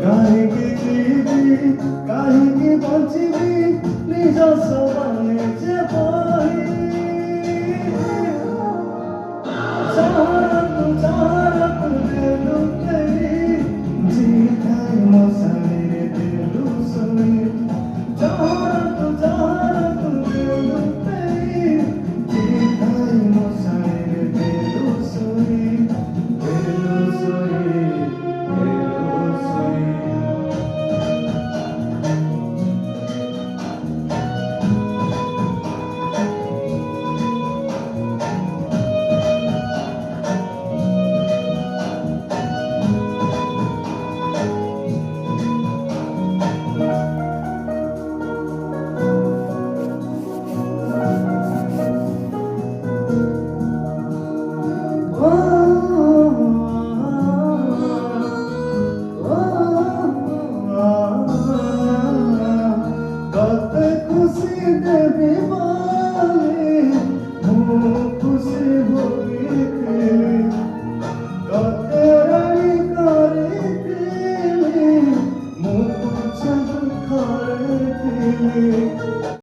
କାହିଁକି ଯିବି କାହିଁକି ବଞ୍ଚିବି ନିଜ ସମାନେ ଯେ ବହି ଚାହାକୁ ଦେଲୁ କେହି ଜିଥାଇ ମୋ ସାଙ୍ଗରେ ଦେଲୁ ଶୋଇ ଚାହାକୁ ଦେଲୁ କେହି ଜିଥାଇ ମୋ ସାଙ୍ଗରେ ଦେଲୁ ଶୋଇ ଦେଲୁ ଶୋଇ ଦେଲୁ ଶୋଇ खुशी देवी वाले ମୁଁ ଖୁସି ହୋଇଥିଲି ତତେ ରାଣୀ କରିଥିଲି ମୁଁ ପଛ ଦୁଃଖରେ ଥିଲି।